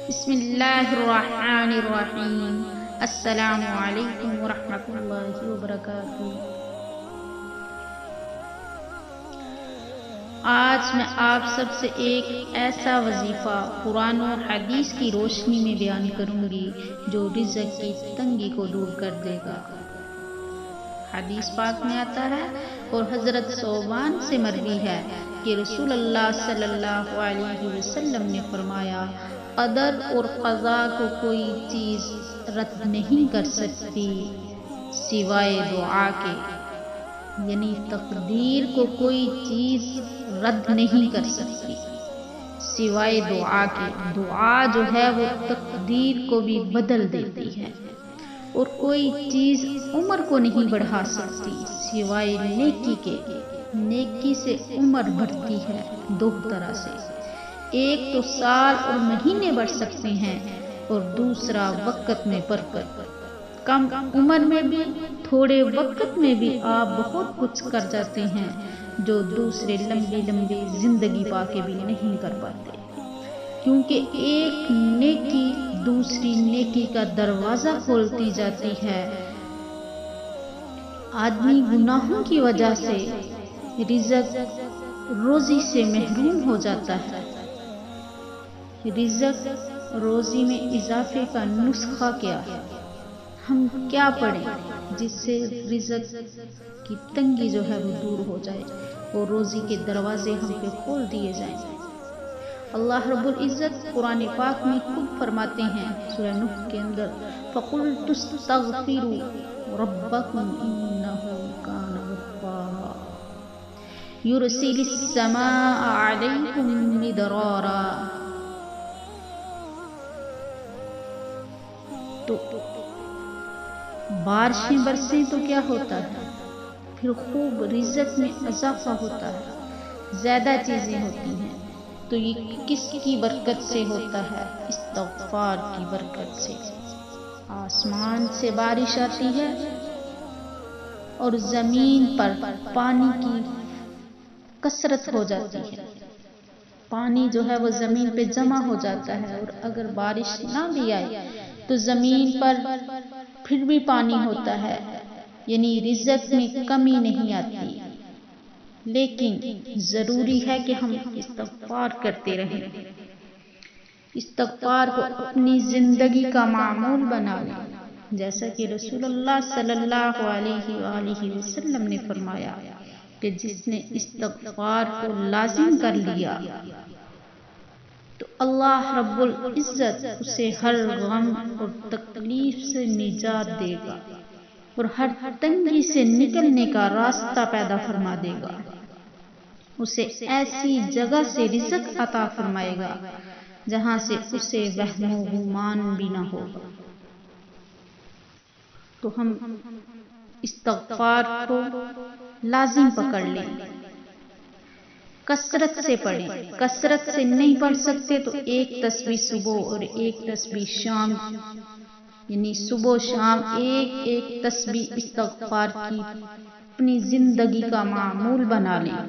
بسم اللہ الرحمن الرحیم۔ السلام علیکم ورحمۃ اللہ وبرکاتہ۔ آج میں آپ سب سے ایک ایسا وظیفہ قرآن و حدیث کی روشنی میں بیان کروں گی جو رزق کی تنگی کو دور کر دے گا۔ حدیث پاک میں آتا ہے اور حضرت ثوبان سے مروی ہے کہ رسول اللہ صلی اللہ علیہ وسلم نے فرمایا، قدر اور قضا کو کوئی چیز رد نہیں کر سکتی سوائے دعا کے، یعنی تقدیر کو کوئی چیز رد نہیں کر سکتی سوائے دعا کے۔ دعا جو ہے وہ تقدیر کو بھی بدل دیتی ہے، اور کوئی چیز عمر کو نہیں بڑھا سکتی سوائے نیکی کے۔ نیکی سے عمر بڑھتی ہے دو طرح سے، ایک تو سال اور مہینے بڑھ سکتے ہیں، اور دوسرا وقت میں برکت۔ کم عمر میں بھی، تھوڑے وقت میں بھی آپ بہت کچھ کر جاتے ہیں جو دوسرے لمبی لمبی زندگی پا کے بھی نہیں کر پاتے، کیونکہ ایک نیکی دوسری نیکی کا دروازہ کھولتی جاتی ہے۔ آدمی گناہوں کی وجہ سے رزق روزی سے محروم ہو جاتا ہے۔ رزق روزی میں اضافے کا نسخہ کیا ہے؟ ہم کیا پڑھیں جس سے رزق کی تنگی جو ہے وہ دور ہو جائے اور روزی کے دروازے ہم پہ کھول دیے جائیں؟ اللہ رب العزت قرآن پاک میں خود فرماتے ہیں سورہ نوح کے اندر، فَقُلْتُ اسْتَغْفِرُوا رَبَّكُمْ إِنَّهُ كَانَ غَفَّارًا يُرْسِلِ السَّمَاءَ عَلَيْكُمْ مِدْرَارًا۔ تو بارشیں برسیں تو کیا ہوتا ہے؟ پھر خوب رزق میں اضافہ ہوتا ہے، زیادہ چیزیں ہوتی ہیں۔ تو یہ کس کی برکت سے ہوتا ہے؟ استغفار کی برکت سے۔ آسمان سے بارش آتی ہے اور زمین پر پانی کی کثرت ہو جاتی ہے، پانی جو ہے وہ زمین پہ جمع ہو جاتا ہے، اور اگر بارش نہ بھی آئے تو زمین پر پھر بھی پانی ہوتا ہے، یعنی رزق میں کمی نہیں آتی۔ لیکن ضروری ہے کہ ہم استغفار کرتے رہیں، استغفار کو اپنی زندگی کا معمول بنا لیں، جیسا کہ رسول اللہ صلی اللہ علیہ وآلہ وسلم نے فرمایا کہ جس نے استغفار کو لازم کر لیا تو اللہ رب العزت اسے ہر غم اور تکلیف سے نجات دے گا، اور ہر تنگی سے نکلنے کا راستہ پیدا فرما دے گا، اسے ایسی جگہ سے رزق عطا فرمائے گا جہاں سے اسے وہم و گمان بھی نہ ہوگا۔ تو ہم استغفار کو لازم پکڑ لیں، کثرت سے پڑھیں۔ کثرت سے نہیں پڑھ سکتے تو ایک تسبیح صبح اور ایک تسبیح شام، یعنی صبح و شام ایک ایک تسبیح استغفار کی اپنی زندگی کا معمول بنا لیں۔